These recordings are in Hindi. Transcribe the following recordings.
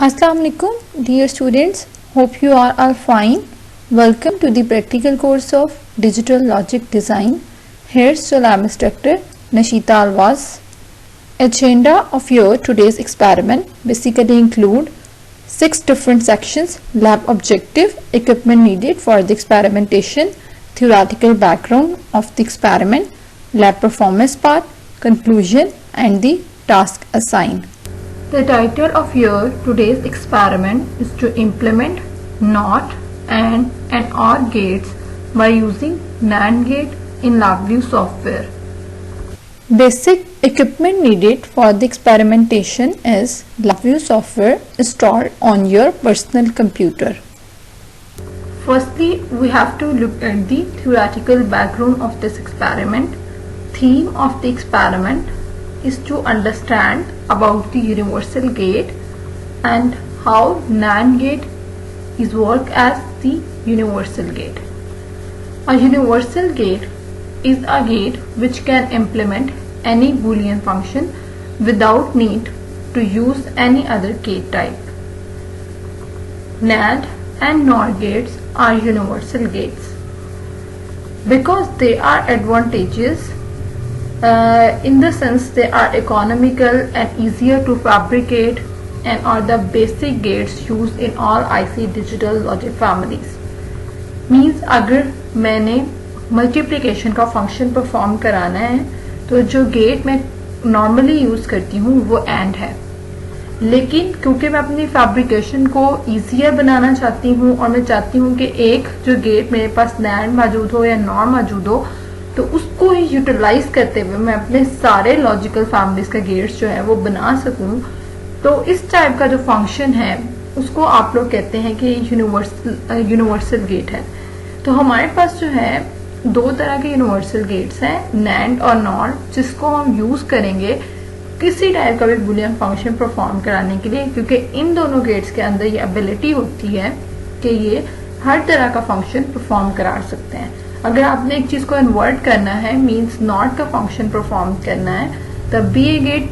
Assalamu alaikum, dear students. Hope you are all fine. Welcome to the practical course of Digital Logic Design. Here's your lab instructor Nashita Alwaz. Agenda of your today's experiment basically include 6 different sections: lab objective, equipment needed for the experimentation, theoretical background of the experiment, lab performance part, conclusion, and the task assigned. The title of your today's experiment is to implement NOT, AND and OR gates by using NAND gate in LabVIEW software. Basic equipment needed for the experimentation is LabVIEW software installed on your personal computer. Firstly, we have to look at the theoretical background of this experiment. Theme of the experiment is to understand about the universal gate and how NAND gate is work as the universal gate. A universal gate is a gate which can implement any Boolean function without need to use any other gate type. NAND and NOR gates are universal gates because they are advantageous in the sense they are economical and easier to fabricate and are the basic gates used in all IC digital logic families. Means अगर मैंने मल्टीप्लिकेशन का फंक्शन परफॉर्म कराना है तो जो गेट मैं नॉर्मली यूज करती हूँ वो एंड है, लेकिन क्योंकि मैं अपनी फैब्रिकेशन को ईजियर बनाना चाहती हूँ और मैं चाहती हूँ कि एक जो गेट मेरे पास नैंड मौजूद हो या नॉर मौजूद हो, तो उसको यूटिलाइज करते हुए मैं अपने सारे लॉजिकल फैमिलीज का गेट्स जो है वो बना सकूं। तो इस टाइप का जो फंक्शन है उसको आप लोग कहते हैं कि यूनिवर्सल गेट है। तो हमारे पास जो है दो तरह के यूनिवर्सल गेट्स हैं, नैंड और नॉर, जिसको हम यूज करेंगे किसी टाइप का भी बुलियन फंक्शन परफॉर्म कराने के लिए, क्योंकि इन दोनों गेट्स के अंदर ये एबिलिटी होती है कि ये हर तरह का फंक्शन परफॉर्म करा सकते हैं। अगर आपने एक चीज को इन्वर्ट करना है, मींस नॉट का फंक्शन परफॉर्म करना है, तब भी ये गेट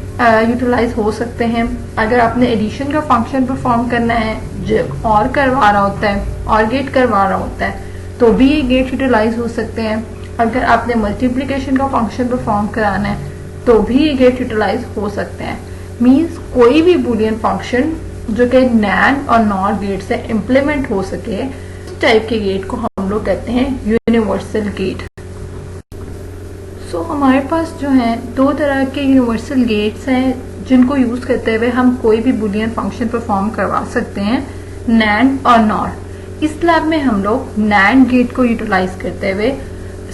यूटिलाइज हो सकते हैं। अगर आपने एडिशन का फंक्शन परफॉर्म करना है जो और करवा रहा होता है, और गेट करवा रहा होता है, तो भी ये गेट यूटिलाइज हो सकते हैं। अगर आपने मल्टीप्लिकेशन का फंक्शन परफॉर्म कराना है तो भी ये गेट यूटिलाइज हो सकते हैं। मींस कोई भी बूलियन फंक्शन जो कि नैंड और नॉर गेट से इम्प्लीमेंट हो सके, इस टाइप के गेट को हम लोग कहते हैं यूनिवर्सल गेट। सो हमारे पास जो है दो तरह के यूनिवर्सल गेट्स हैं जिनको यूज करते हुए हम कोई भी बूलियन फंक्शन परफॉर्म करवा सकते हैं, नैंड और नॉर। इस लैब में हम लोग नैंड गेट को यूटिलाइज करते हुए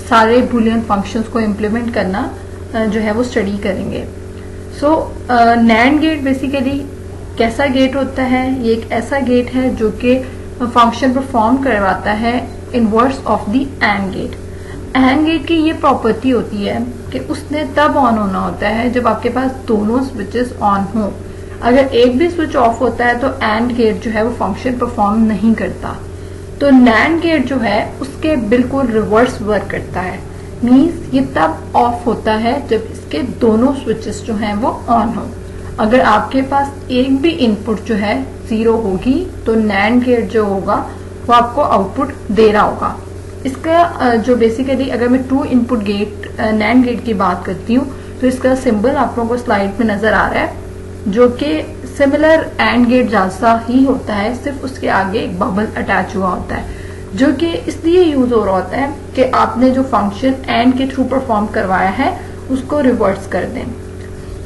सारे बूलियन फंक्शंस को इम्प्लीमेंट करना जो है वो स्टडी करेंगे। सो नैंड गेट बेसिकली कैसा गेट होता है? ये एक ऐसा गेट है जो कि फंक्शन परफॉर्म करवाता है inverse of the AND gate. AND gate की ये प्रॉपर्टी होती है कि उसने तब ऑन होना होता है जब आपके पास दोनों स्विचेस ऑन हो। अगर एक भी स्विच ऑफ होता है तो एंड गेट जो है वो फंक्शन परफॉर्म नहीं करता। तो नैंड गेट जो है उसके बिल्कुल रिवर्स वर्क करता है। मींस ये तब ऑफ होता है जब इसके दोनों स्विचेस जो हैं वो ऑन हो। अगर आपके पास एक भी इनपुट जो है 0 होगी तो नैंड गेट जो होगा वो आपको आउटपुट दे रहा होगा। इसका जो बेसिकली अगर मैं 2 इनपुट गेट नैंड गेट की बात करती हूँ तो इसका सिंबल आप लोगों को स्लाइड में नजर आ रहा है, जो कि सिमिलर एंड गेट जैसा ही होता है, सिर्फ उसके आगे एक बबल अटैच हुआ होता है, जो कि इसलिए यूज हो रहा होता है कि आपने जो फंक्शन एंड के थ्रू परफॉर्म करवाया है उसको रिवर्स कर दें।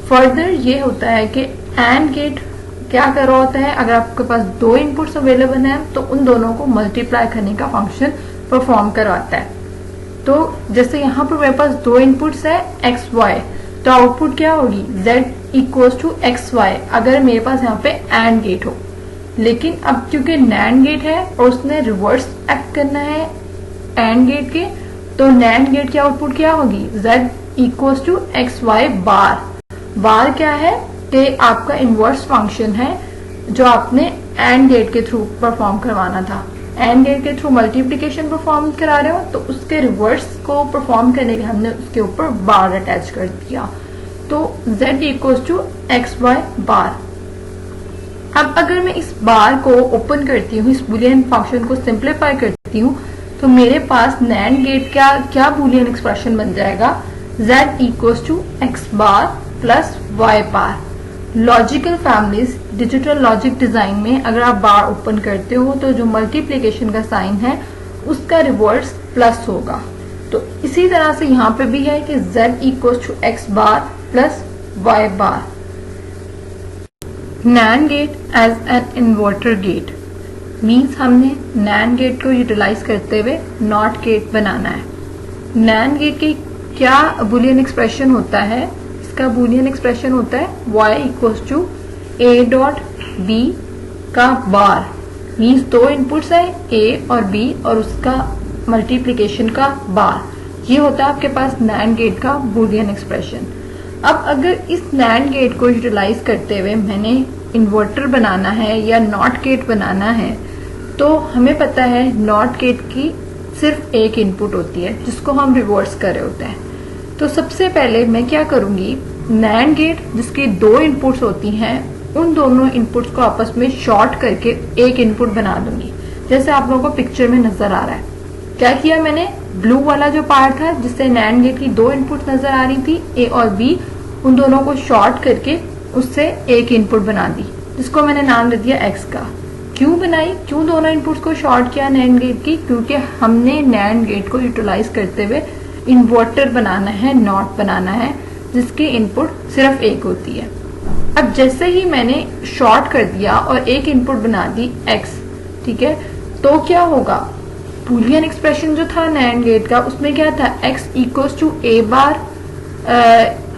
फर्दर ये होता है कि एंड गेट क्या कर रहा होता है, अगर आपके पास 2 इनपुट्स अवेलेबल हैं तो उन दोनों को मल्टीप्लाई करने का फंक्शन परफॉर्म करवाता है। तो जैसे यहाँ पर मेरे पास 2 इनपुट्स है एक्स वाई, तो आउटपुट क्या होगी z equals to X Y, अगर मेरे पास यहाँ पे एंड गेट हो। लेकिन अब क्योंकि नैंड गेट है और उसने रिवर्स एक्ट करना है एंड गेट के, तो नैंड गेट की आउटपुट क्या होगी z equals to X Y bar. Bar क्या है कि आपका इनवर्स फंक्शन है जो आपने एंड गेट के थ्रू परफॉर्म करवाना था। एंड गेट के थ्रू मल्टीप्लिकेशन परफॉर्म करा रहे हो तो उसके रिवर्स को परफॉर्म करने के लिए हमने उसके ऊपर बार अटैच कर दिया, तो z equals to X Y bar. अब अगर मैं इस बार को ओपन करती हूँ, इस बुलियन फंक्शन को सिंप्लीफाई करती हूँ, तो मेरे पास नैंड गेट का क्या बुलियन एक्सप्रेशन बन जाएगा, z equals to X bar plus Y bar. Logical families, digital logic design में अगर आप बार ओपन करते हो तो जो मल्टीप्लीकेशन का साइन है उसका रिवर्स प्लस होगा। तो इसी तरह से यहाँ पे भी है कि z equals to X bar plus Y bar. NAND gate as an inverter gate means हमने NAND गेट को यूटिलाइज करते हुए नॉट गेट बनाना है। NAND गेट की क्या बुलियन एक्सप्रेशन होता है, इसका बुलियन एक्सप्रेशन होता है y equals to a dot b का बार। मीन्स दो इनपुट्स है a और b और उसका मल्टीप्लीकेशन का बार। ये होता है आपके पास NAND गेट का बुलियन एक्सप्रेशन। अब अगर इस NAND गेट को यूटिलाइज करते हुए मैंने इन्वर्टर बनाना है या नॉट गेट बनाना है, तो हमें पता है नॉट गेट की सिर्फ एक इनपुट होती है जिसको हम रिवर्स कर रहे होते हैं। तो सबसे पहले मैं क्या करूंगी, NAND गेट जिसकी दो इनपुट्स होती हैं उन दोनों इनपुट्स को आपस में शॉर्ट करके एक इनपुट बना दूंगी, जैसे आप लोगों को पिक्चर में नजर आ रहा है। क्या किया मैंने, ब्लू वाला जो पार्ट था जिससे NAND गेट की दो इनपुट नजर आ रही थी A और B, उन दोनों को शॉर्ट करके उससे एक इनपुट बना दी जिसको मैंने नाम दे दिया X का। क्यों बनाई, क्यों दोनों इनपुट्स को शॉर्ट किया NAND गेट की, क्योंकि हमने NAND गेट को यूटिलाइज करते हुए इन्वर्टर बनाना है, नॉट बनाना है जिसकी इनपुट सिर्फ एक होती है। अब जैसे ही मैंने शॉर्ट कर दिया और एक इनपुट बना दी X, ठीक है, तो क्या होगा, बुलियन एक्सप्रेशन जो था NAND गेट का उसमें क्या था, x equals to a bar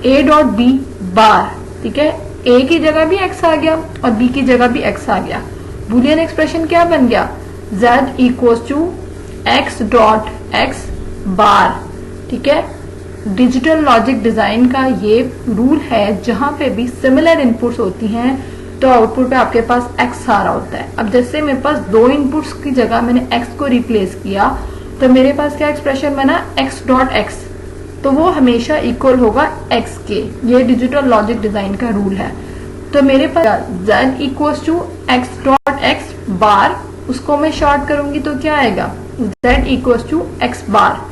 a dot b bar. ठीक है, a की जगह भी x आ गया और b की जगह भी x आ गया। बुलियन एक्सप्रेशन क्या बन गया, z equals to x dot x bar. ठीक है, डिजिटल लॉजिक डिजाइन का ये रूल है, जहां पे भी सिमिलर इनपुट्स होती हैं तो आउटपुट पे आपके पास x आ रहा होता है। अब जैसे मेरे पास दो इनपुट्स की जगह मैंने x को रिप्लेस किया तो मेरे पास क्या एक्सप्रेशन बना, x डॉट x, तो वो हमेशा इक्वल होगा x के। ये डिजिटल लॉजिक डिजाइन का रूल है। तो मेरे पास z equals to x dot x bar, उसको मैं शॉर्ट करूंगी तो क्या आएगा, z equals to x bar.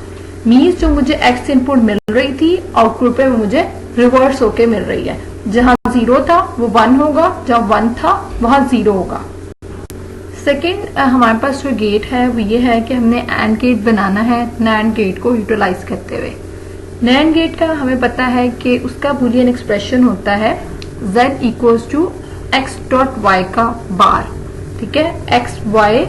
Means जो मुझे x इनपुट मिल रही थी आउटपुट पे वो मुझे रिवर्स होके मिल रही है। जहां 0 था वो 1 होगा, जहां 1 था वहां 0 होगा। सेकेंड हमारे पास जो गेट है वो ये है कि हमने एंड गेट बनाना है NAND गेट को यूटिलाइज करते हुए। NAND गेट का हमें पता है कि उसका बुलियन एक्सप्रेशन होता है z equals to x dot y का बार। ठीक है, x y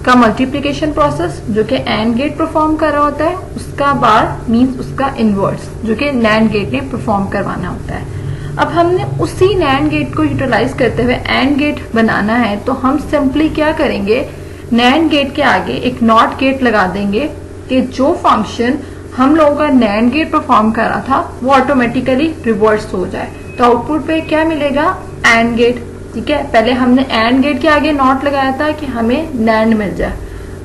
का मल्टीप्लीकेशन प्रोसेस जो कि एंड गेट परफॉर्म कर रहा होता है, उसका बार मीन्स उसका इनवर्स जो कि NAND गेट ने परफॉर्म करवाना होता है। अब हमने उसी NAND गेट को यूटिलाइज करते हुए एंड गेट बनाना है, तो हम सिंपली क्या करेंगे, NAND गेट के आगे एक नॉट गेट लगा देंगे कि जो फंक्शन हम लोगों का NAND गेट परफॉर्म कर रहा था वो ऑटोमेटिकली रिवर्स हो जाए। तो आउटपुट पे क्या मिलेगा, एंड गेट। ठीक है, पहले हमने एंड गेट के आगे नॉट लगाया था कि हमें NAND मिल जाए।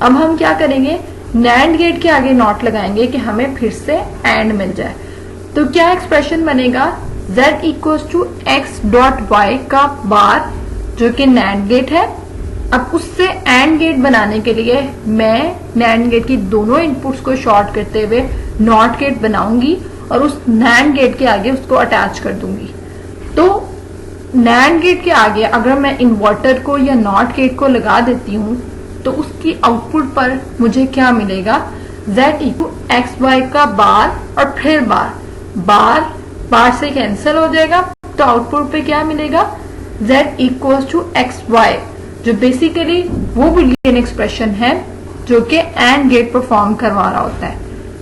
अब हम क्या करेंगे, NAND गेट के आगे नॉट लगाएंगे कि हमें फिर से एंड मिल जाए। तो क्या एक्सप्रेशन बनेगा, z equals to x dot y का बार जो कि NAND गेट है। अब उससे एंड गेट बनाने के लिए मैं NAND गेट की दोनों इनपुट्स को शॉर्ट करते हुए नॉट गेट बनाऊंगी और उस NAND गेट के आगे उसको अटैच कर दूंगी। तो NAND गेट के आगे अगर मैं इन्वर्टर को या नॉट गेट को लगा देती हूँ तो उसकी आउटपुट पर मुझे क्या मिलेगा, z इक्वल एक्स वाई का बार और फिर बार बार से कैंसिल हो जाएगा, तो आउटपुट पे क्या मिलेगा, z equals to X Y, जो बेसिकली वो बुलियन एक्सप्रेशन है जो कि एंड गेट परफॉर्म करवा रहा होता है,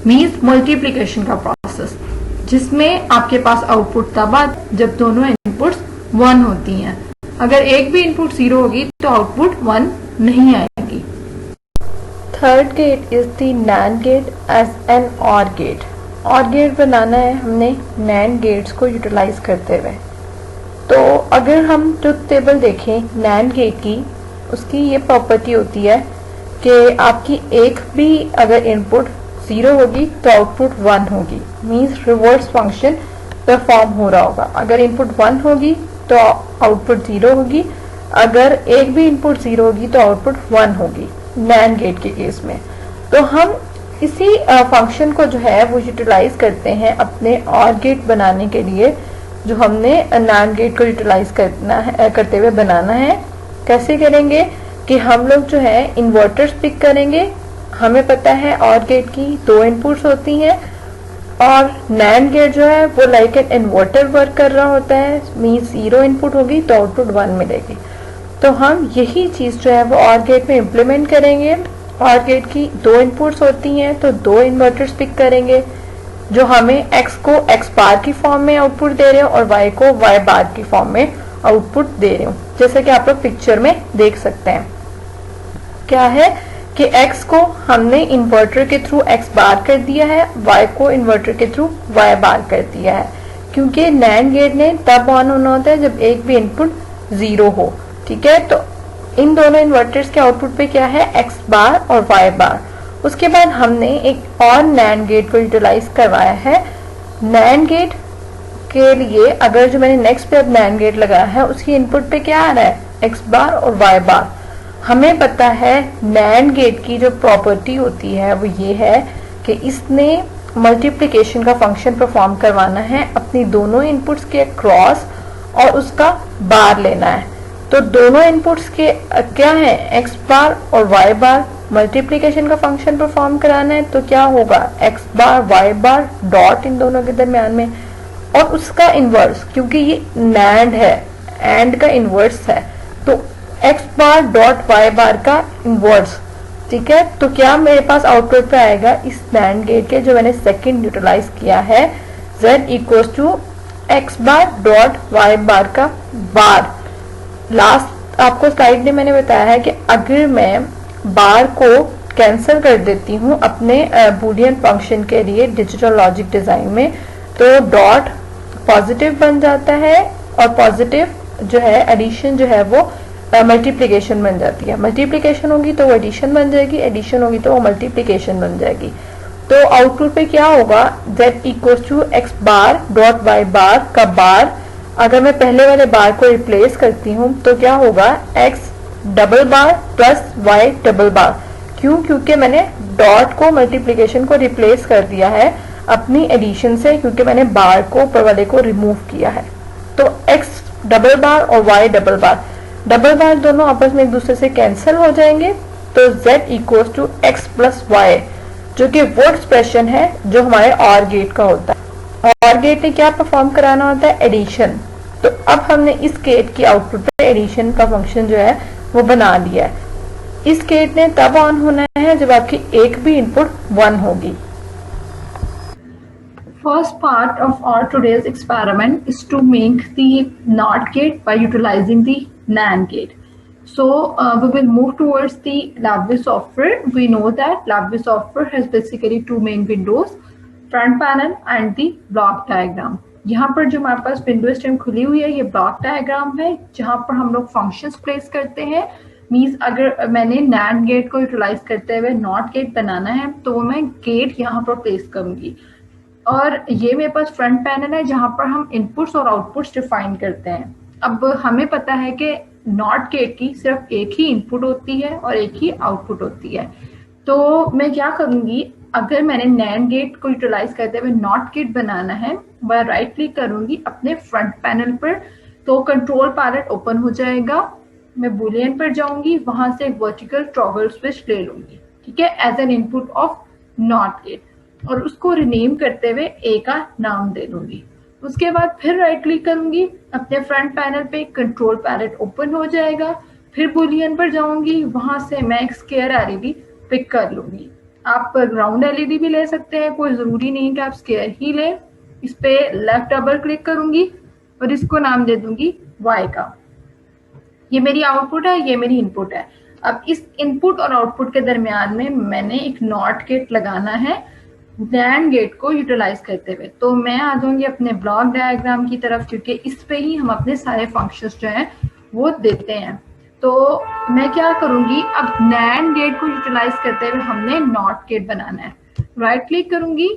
मींस मल्टीप्लिकेशन का प्रोसेस, जिसमें आपके पास आउटपुट तब आता जब दोनों इनपुट्स 1 होती हैं। अगर एक भी इनपुट 0 होगी तो आउटपुट 1 नहीं आएगी। Third gate is the NAND gate as an OR gate. OR gate बनाना है हमने NAND गेट्स को यूटिलाइज करते हुए। तो अगर हम ट्रुथ टेबल देखें NAND गेट की, उसकी ये प्रॉपर्टी होती है कि आपकी एक भी अगर इनपुट 0 होगी तो आउटपुट 1 होगी, मींस रिवर्स फंक्शन परफॉर्म हो रहा होगा। अगर इनपुट 1 होगी तो आउटपुट 0 होगी, अगर एक भी इनपुट 0 होगी तो आउटपुट 1 होगी नैंड गेट के केस में। तो हम इसी फंक्शन को जो है वो यूटिलाइज करते हैं अपने और गेट बनाने के लिए, जो हमने नैंड गेट को यूटिलाइज करते हुए बनाना है। कैसे करेंगे कि हम लोग जो है इन्वर्टर्स पिक करेंगे। हमें पता है और गेट की 2 इनपुट्स होती हैं और नैंड गेट जो है वो लाइक एन इन्वर्टर वर्क कर रहा होता है, मीन्स 0 इनपुट होगी तो आउटपुट 1 मिलेगी। तो हम यही चीज जो है वो और गेट में इम्प्लीमेंट करेंगे। और गेट की 2 इनपुट्स होती हैं तो 2 इन्वर्टर्स पिक करेंगे जो हमें x को x बार की फॉर्म में आउटपुट दे रहे हो और y को y बार की फॉर्म में आउटपुट दे रहे हो, जैसे कि आप लोग पिक्चर में देख सकते हैं। क्या है कि x को हमने इन्वर्टर के थ्रू x बार कर दिया है, y को इन्वर्टर के थ्रू y बार कर दिया है, क्योंकि नैंड गेट ने तब ऑन होना होता है जब एक भी इनपुट 0 हो। ठीक है, तो इन दोनों इन्वर्टर्स के आउटपुट पे क्या है x बार और y बार। उसके बाद हमने एक और नैंड गेट को यूटिलाइज करवाया है। नैंड गेट के लिए अगर जो मैंने नेक्स्ट पे अब नैंड गेट लगाया है उसकी इनपुट पे क्या आ रहा है x बार और y बार। हमें पता है नैंड गेट की जो प्रॉपर्टी होती है वो ये है कि इसने मल्टीप्लिकेशन का फंक्शन परफॉर्म करवाना है अपनी दोनों इनपुट्स के क्रॉस और उसका बार लेना है। तो दोनों इनपुट्स के क्या है x बार और y बार, मल्टीप्लिकेशन का फंक्शन परफॉर्म कराना है तो क्या होगा x bar y bar dot in दोनों के दरमियान में और उसका इनवर्स, क्योंकि ये नैंड है एंड का इनवर्स है तो x bar dot y bar का इनवर्स। ठीक है, तो क्या मेरे पास आउटपुट पे आएगा इस नैंड गेट के जो मैंने सेकंड यूटिलाइज किया है z equals to x bar dot y bar का बार। लास्ट आपको स्लाइड में मैंने बताया है कि अगर मैं बार को कैंसिल कर देती हूँ अपने बूलियन फंक्शन के लिए डिजिटल लॉजिक डिजाइन में तो डॉट पॉजिटिव बन जाता है और पॉजिटिव जो है एडिशन जो है वो मल्टीप्लिकेशन बन जाती है। मल्टीप्लिकेशन होगी तो वो एडिशन बन जाएगी, एडिशन होगी तो वो मल्टीप्लिकेशन बन जाएगी। तो आउटपुट पे क्या होगा z equals to x bar dot y bar का बार। अगर मैं पहले वाले बार को रिप्लेस करती हूँ तो क्या होगा x डबल बार प्लस y डबल बार। क्यों? क्योंकि मैंने डॉट को मल्टीप्लिकेशन को रिप्लेस कर दिया है अपनी एडिशन से, क्योंकि मैंने बार को ऊपर वाले को रिमूव किया है। तो x डबल बार और y डबल बार दोनों आपस में एक दूसरे से कैंसिल हो जाएंगे तो z equals to x plus Y, जो कि वो एक्सप्रेशन है जो हमारे और गेट का होता है। और गेट ने क्या परफॉर्म कराना होता है एडिशन। तो अब हमने इस गेट की आउटपुट पे एडिशन का फंक्शन जो है वो बना लिया है। इस गेट ने तब ऑन होना है जब आपकी एक भी इनपुट 1 होगी। First part of our today's experiment is to make the NOT gate by utilizing the NAND gate. So we will move towards the LabVIEW software. We know that LabVIEW software has basically 2 main windows, front panel and the block diagram. यहाँ पर जो हमारे पास विंडो स्ट्रीम खुली हुई है ये ब्लॉक डायग्राम है जहाँ पर हम लोग फंक्शंस प्लेस करते हैं। मीन्स अगर मैंने नैंड गेट को यूटिलाइज करते हुए नॉट गेट बनाना है तो मैं गेट यहाँ पर प्लेस करूंगी और ये मेरे पास फ्रंट पैनल है जहाँ पर हम इनपुट्स और आउटपुट्स डिफाइन करते हैं। अब हमें पता है कि नॉट गेट की सिर्फ एक ही इनपुट होती है और एक ही आउटपुट होती है। तो मैं क्या करूंगी, अगर मैंने नैंड गेट को यूटिलाइज करते हुए नॉट गेट बनाना है मैं राइट क्लिक करूंगी अपने फ्रंट पैनल पर तो कंट्रोल पैलेट ओपन हो जाएगा। मैं बुलियन पर जाऊंगी, वहां से एक वर्टिकल टॉगल स्विच ले लूंगी, ठीक है, as an input of NOT gate और उसको रिनेम करते हुए ए का नाम दे दूंगी। उसके बाद फिर राइट क्लिक करूंगी अपने फ्रंट पैनल पे, कंट्रोल पैलेट ओपन हो जाएगा। फिर बुलियन पर जाऊंगी, वहां से मैं एक स्क्वायर एलईडी पिक कर लूंगी। आप राउंड एलईडी भी ले सकते हैं, कोई जरूरी नहीं कि आप स्क्वायर ही लें। इस पे लेफ्ट डबल क्लिक करूंगी और इसको नाम दे दूंगी y का। ये मेरी आउटपुट है, ये मेरी इनपुट है। अब इस इनपुट और आउटपुट के दरमियान में मैंने एक नॉट गेट लगाना है नैंड गेट को यूटिलाइज करते हुए। तो मैं आ जाऊंगी अपने ब्लॉक डायग्राम की तरफ, क्योंकि इस पे ही हम अपने सारे फंक्शंस जो हैं वो देते हैं। तो मैं क्या करूंगी, अब नैंड गेट को यूटिलाइज करते हुए हमने नॉट गेट बनाना है। राइट क्लिक करूंगी,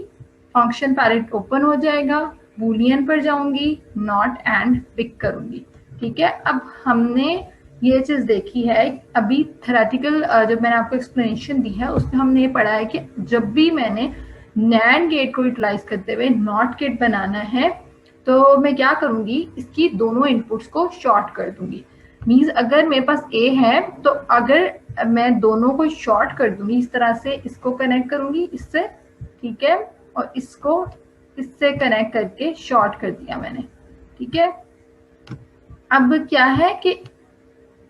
फंक्शन पैलेट ओपन हो जाएगा, बुलियन पर जाऊंगी, नॉट एंड पिक करूंगी, ठीक है। अब हमने ये चीज देखी है। अभी थेरेटिकल जब मैंने आपको एक्सप्लेनेशन दी है उसमें हमने ये पढ़ा है कि जब भी मैंने नैंड गेट को यूटिलाइज करते हुए नॉट गेट बनाना है तो मैं क्या करूंगी, इसकी दोनों इनपुट्स को शॉर्ट कर दूंगी। मीन्स अगर मेरे पास ए है तो अगर मैं दोनों को शॉर्ट कर दूंगी, इस तरह से इसको कनेक्ट करूंगी इससे, ठीक है, और इसको इससे कनेक्ट करके शॉर्ट कर दिया मैंने, ठीक है। अब क्या है कि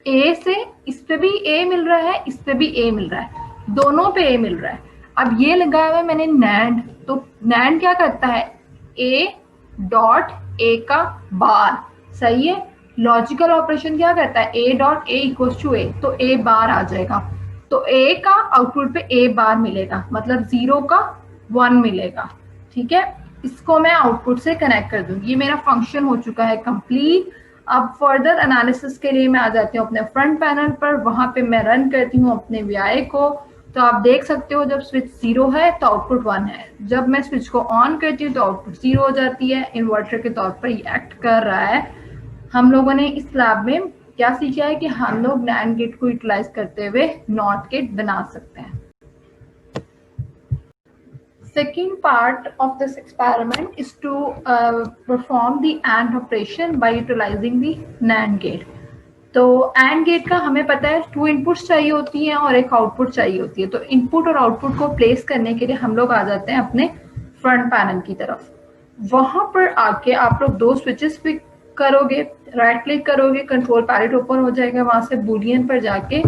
ए से इस पे भी ए मिल रहा है, इस पे भी ए मिल रहा है, दोनों पे ए मिल रहा है। अब ये लगाया हुआ है मैंने नैंड, तो नैंड क्या करता है, ए डॉट ए का बार, सही है। लॉजिकल ऑपरेशन क्या करता है, A dot A equals to A, तो ए बार आ जाएगा, तो ए का आउटपुट पे ए बार मिलेगा, मतलब 0 का 1 मिलेगा, ठीक है। इसको मैं आउटपुट से कनेक्ट कर दूंगी। ये मेरा फंक्शन हो चुका है कंप्लीट। अब फर्दर एनालिसिस के लिए मैं आ जाती हूँ अपने फ्रंट पैनल पर, वहां पे मैं रन करती हूँ अपने वी को। तो आप देख सकते हो जब स्विच 0 है तो आउटपुट 1 है, जब मैं स्विच को ऑन करती हूँ तो आउटपुट 0 हो जाती है। इन्वर्टर के तौर पर ये एक्ट कर रहा है। हम लोगों ने इस लैब में क्या सीखा है कि हम लोग नैंड गेट को यूटिलाइज करते हुए नॉट गेट बना सकते हैं। Second part of this experiment is to perform the AND operation by utilizing the NAND gate. तो AND गेट का हमें पता है 2 इनपुट्स चाहिए होती हैं और एक आउटपुट चाहिए होती है। तो इनपुट और आउटपुट को प्लेस करने के लिए हम लोग आ जाते हैं अपने फ्रंट पैनल की तरफ। वहां पर आके आप लोग 2 स्विचेस पिक करोगे, राइट क्लिक करोगे, कंट्रोल पैलेट ओपन हो जाएगा, वहां से बूलियन पर जाके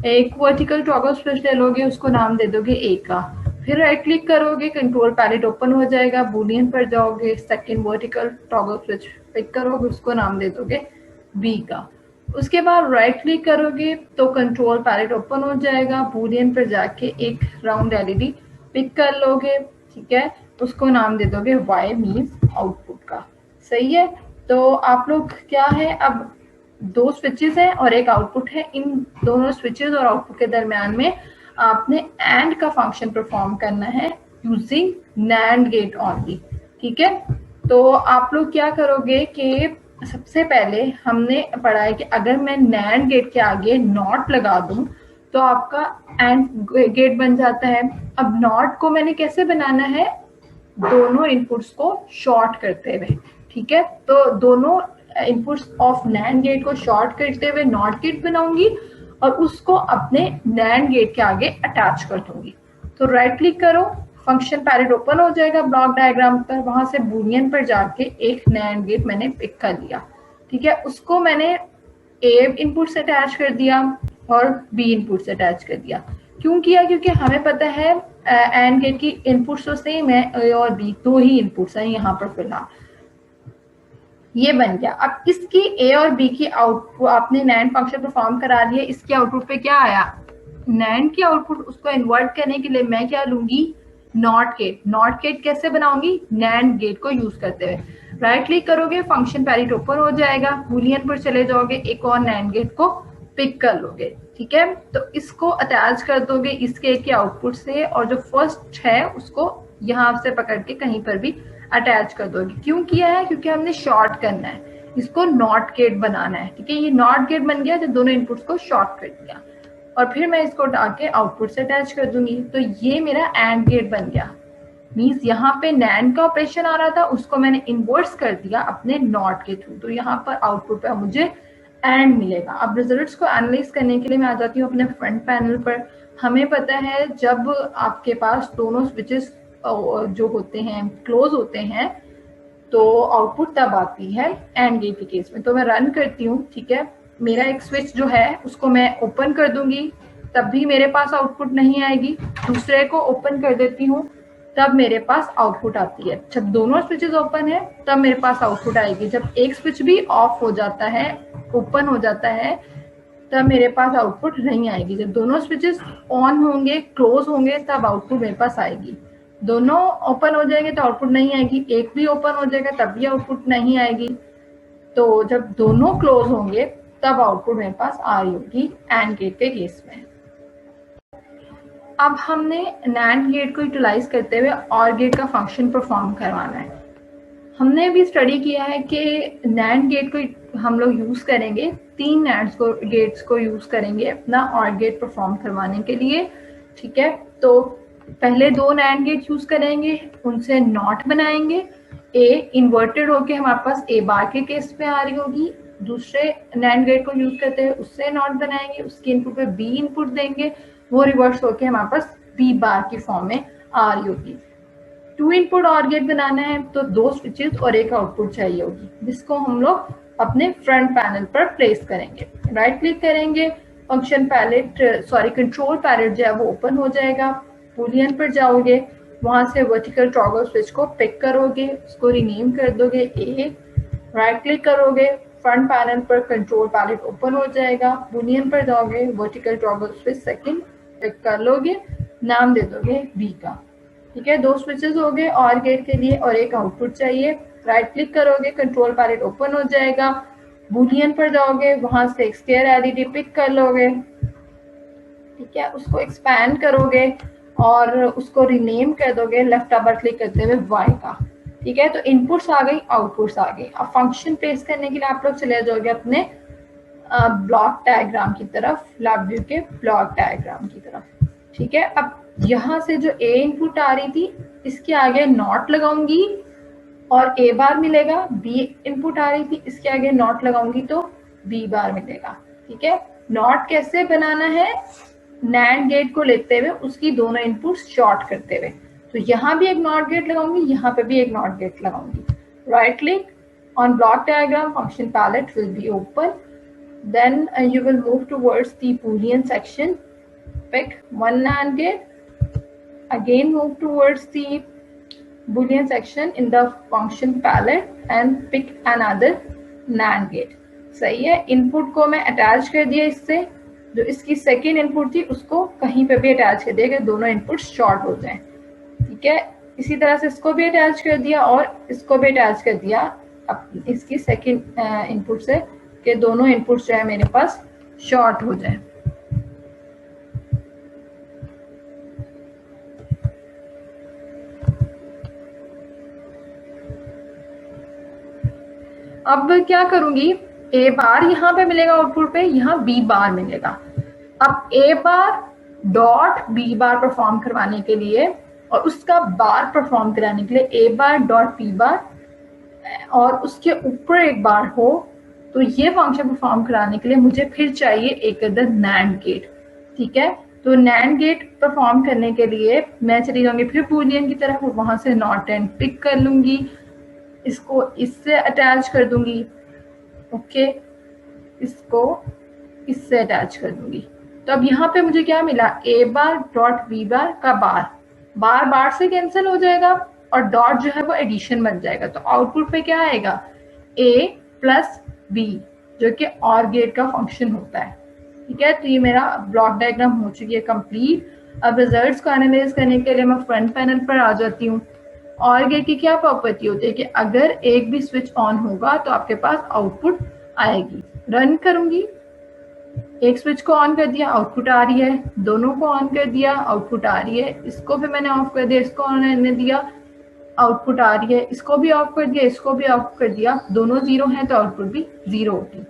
एक वर्टिकल टॉगल स्विच ले लोगे, उसको नाम दे दोगे ए का। फिर राइट क्लिक करोगे, कंट्रोल पैलेट ओपन हो जाएगा, बूलियन पर जाओगे, second vertical toggle switch pick करोगे, उसको नाम दे दोगे बी का। उसके बाद राइट क्लिक करोगे तो कंट्रोल पैलेट ओपन हो जाएगा, बूलियन पर जाके एक राउंड एलईडी पिक कर लोगे, ठीक है, उसको नाम दे दोगे y मीन्स आउटपुट का, सही है। तो आप लोग क्या है, अब 2 स्विचेस है और एक आउटपुट है, इन दोनों स्विचेस और आउटपुट के दरमियान में आपने एंड का फंक्शन परफॉर्म करना है यूजिंग नैंड गेट ओनली, ठीक है। तो आप लोग क्या करोगे कि सबसे पहले हमने पढ़ा है कि अगर मैं नैंड गेट के आगे नॉट लगा दूं तो आपका एंड गेट बन जाता है। अब नॉट को मैंने कैसे बनाना है, दोनों इनपुट्स को शॉर्ट करते हुए, ठीक है। तो दोनों इनपुट्स ऑफ नैंड गेट को शॉर्ट करते हुए नॉट गेट बनाऊंगी और उसको अपने नैंड गेट के आगे अटैच कर दूंगी। तो राइट क्लिक करो, फंक्शन पैलेट ओपन हो जाएगा ब्लॉक डायग्राम पर, वहां से बूलियन पर जाके एक नैंड गेट मैंने पिक कर लिया, ठीक है। उसको मैंने ए इनपुट से अटैच कर दिया और बी इनपुट से अटैच कर दिया। क्यों किया, क्योंकि हमें पता है एंड गेट की इनपुट्स तो सेम है, ए और बी 2 ही इनपुट्स हैं यहाँ पर फिलहाल। ये बन गया। अब इसकी ए और बी की आउटपुट आपने नैंड फंक्शन परफॉर्म करा दिया, इसके आउटपुट पे क्या आया, नैंड की आउटपुट, उसको इन्वर्ट करने के लिए मैं क्या लूंगी, नॉट गेट। नॉट गेट कैसे बनाऊंगी, नैंड गेट को यूज करते हुए राइट क्लिक करोगे, फंक्शन पैलेट ओपन हो जाएगा, बूलियन पर चले जाओगे, एक और नैंड गेट को पिक कर लोगे, ठीक है। तो इसको अटैच कर दोगे इसके के आउटपुट से, और जो फर्स्ट है उसको यहाँ से पकड़ के कहीं पर भी अटैच कर दोगे। क्यों किया है, क्योंकि हमने शॉर्ट करना है, इसको नॉट गेट बनाना है, ठीक है। ये नॉट गेट बन गया जब दोनों इनपुट्स को शॉर्ट कर दिया, और फिर मैं इसको डाके आउटपुट से अटैच कर दूंगी। तो ये मेरा एंड गेट बन गया। मीन्स यहाँ पे नैंड का ऑपरेशन आ रहा था, उसको मैंने इन्वर्स कर दिया अपने नॉट के थ्रू, तो यहाँ पर आउटपुट पे मुझे एंड मिलेगा। अब रिजल्ट्स को एनालाइज करने के लिए मैं आ जाती हूँ अपने फ्रंट पैनल पर। हमें पता है जब आपके पास दोनों स्विचेस जो होते हैं क्लोज होते हैं तो आउटपुट तब आती है एंड गेट के केस में। तो मैं रन करती हूँ, ठीक है। मेरा एक स्विच जो है उसको मैं ओपन कर दूंगी, तब भी मेरे पास आउटपुट नहीं आएगी। दूसरे को ओपन कर देती हूँ, तब मेरे पास आउटपुट आती है। जब दोनों स्विचेस ओपन है तब मेरे पास आउटपुट आएगी। जब एक स्विच भी ऑफ हो जाता है, ओपन हो जाता है, तब मेरे पास आउटपुट नहीं आएगी। जब दोनों स्विचेस ऑन होंगे, क्लोज होंगे, तब आउटपुट मेरे पास आएगी। दोनों ओपन हो जाएंगे तो आउटपुट नहीं आएगी, एक भी ओपन हो जाएगा तब भी आउटपुट नहीं आएगी। तो जब दोनों क्लोज होंगे तब आउटपुट मेरे पास आ रही होगी एंड गेट के केस में। अब हमने नैंड गेट को यूटिलाइज करते हुए और गेट का फंक्शन परफॉर्म करवाना है। हमने भी स्टडी किया है कि नैंड गेट को हम लोग यूज करेंगे, 3 नैंड गेट्स को यूज करेंगे अपना और गेट परफॉर्म करवाने के लिए। ठीक है, तो पहले 2 नैंड गेट यूज करेंगे, उनसे नॉट बनाएंगे। ए इन्वर्टेड होके हमारे पास ए बार के केस में आ रही होगी, दूसरे नैंड गेट को यूज करते हुए उससे नॉट बनाएंगे, उसके इनपुट पे बी इनपुट देंगे, वो रिवर्स होके हमारे पास बी बार की फॉर्म में आ रही होगी। 2 इनपुट और गेट बनाना है तो 2 स्विचेस और एक आउटपुट चाहिए होगी, जिसको हम लोग अपने फ्रंट पैनल पर प्लेस करेंगे। राइट क्लिक करेंगे, फंक्शन पैलेट कंट्रोल पैलेट जो है वो ओपन हो जाएगा। बूलियन पर जाओगे, वहां से वर्टिकल टॉगल स्विच को पिक करोगे, उसको रीनेम कर दोगे ए। राइट क्लिक करोगे, फ्रंट पैनल पर कंट्रोल पैलेट ओपन हो जाएगा। बूलियन पर जाओगे, vertical toggle switch second pick कर लोगे, नाम दे दोगे बी का। ठीक है, 2 स्विचेस हो गए और गेट के लिए और एक आउटपुट चाहिए। राइट क्लिक करोगे, कंट्रोल पैलेट ओपन हो जाएगा। बूलियन पर जाओगे, वहां से एक स्क्वायर एलईडी पिक कर लोगे। ठीक है, उसको एक्सपैंड करोगे और उसको रीनेम कर दोगे लेफ्ट डबल क्लिक करते हुए वाई का। ठीक है, तो इनपुट्स आ गई, आउटपुट्स आ गई। अब फंक्शन प्लेस करने के लिए आप लोग चले जाओगे अपने ब्लॉक डायग्राम की तरफ, लैब व्यू के ब्लॉक डायग्राम की तरफ। ठीक है, अब यहाँ से जो ए इनपुट आ रही थी इसके आगे नॉट लगाऊंगी और ए बार मिलेगा। बी इनपुट आ रही थी, इसके आगे नॉट लगाऊंगी तो बी बार मिलेगा। ठीक है, नॉट कैसे बनाना है, नैंड गेट को लेते हुए उसकी दोनों इनपुट्स शॉर्ट करते हुए। तो यहाँ भी एक नॉट गेट लगाऊंगी, यहाँ पे भी एक नॉट गेट लगाऊंगी। Right click on block diagram, function palette will be open, then you will move towards the boolean section, pick one NAND gate, again move towards the boolean section in the function palette and pick another NAND gate। सही है, इनपुट को मैं अटैच कर दिया, इससे जो इसकी सेकेंड इनपुट थी उसको कहीं पे भी अटैच कर दिया कि दोनों इनपुट शॉर्ट हो जाएं। ठीक है, इसी तरह से इसको भी अटैच कर दिया और इसको भी अटैच कर दिया अब इसकी सेकेंड इनपुट से कि दोनों इनपुट्स जो है मेरे पास शॉर्ट हो जाए। अब क्या करूंगी, ए बार यहाँ पे मिलेगा आउटपुट पे, यहाँ बी बार मिलेगा। अब A bar dot B bar perform करवाने के लिए और उसका बार परफॉर्म कराने के लिए ए बार डॉट बी बार और उसके ऊपर एक बार हो, तो ये फंक्शन परफॉर्म कराने के लिए मुझे फिर चाहिए एक अदर नैंड गेट। ठीक है, तो नैंड गेट परफॉर्म करने के लिए मैं चली जाऊंगी फिर बूलियन की तरफ, वहां से नॉट एंड पिक कर लूंगी, इसको इससे अटैच कर दूंगी। ओके, इसको इससे अटैच कर दूंगी। तो अब यहाँ पे मुझे क्या मिला, ए बार डॉट बी बार का बार, बार बार से कैंसिल हो जाएगा और डॉट जो है वो एडिशन बन जाएगा। तो आउटपुट पे क्या आएगा, ए प्लस बी, जो कि और गेट का फंक्शन होता है। ठीक है, तो ये मेरा ब्लॉक डायग्राम हो चुकी है कंप्लीट। अब रिजल्ट्स को एनालाइज करने के लिए मैं फ्रंट पैनल पर आ जाती हूँ। और गेट की क्या प्रॉपर्टी होती है कि अगर एक भी स्विच ऑन होगा तो आपके पास आउटपुट आएगी। रन करूंगी, एक स्विच को ऑन कर दिया, आउटपुट आ रही है, दोनों को ऑन कर दिया, आउटपुट आ रही है, इसको फिर मैंने ऑफ कर दिया, इसको ऑन करने दिया, आउटपुट आ रही है, इसको भी ऑफ कर दिया, इसको भी ऑफ कर दिया, दोनों जीरो हैं तो आउटपुट भी जीरो होगी।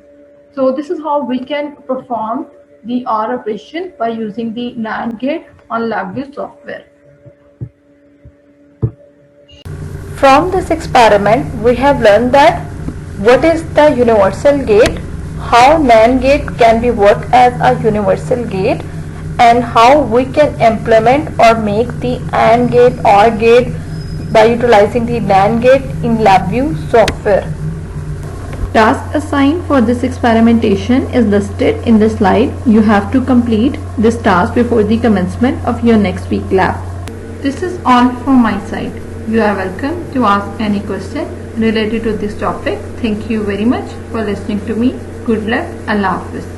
So this is how we can perform the OR operation by using the NAND gate on LabVIEW software. From this experiment, we have learned that what is the universal gate, how NAND gate can be worked as a universal gate, and how we can implement or make the AND gate OR gate by utilizing the NAND gate in LabVIEW software. Task assigned for this experimentation is listed in the slide. You have to complete this task before the commencement of your next week lab. This is all from my side. You are welcome to ask any question related to this topic. Thank you very much for listening to me. Good luck. Allah Hafiz.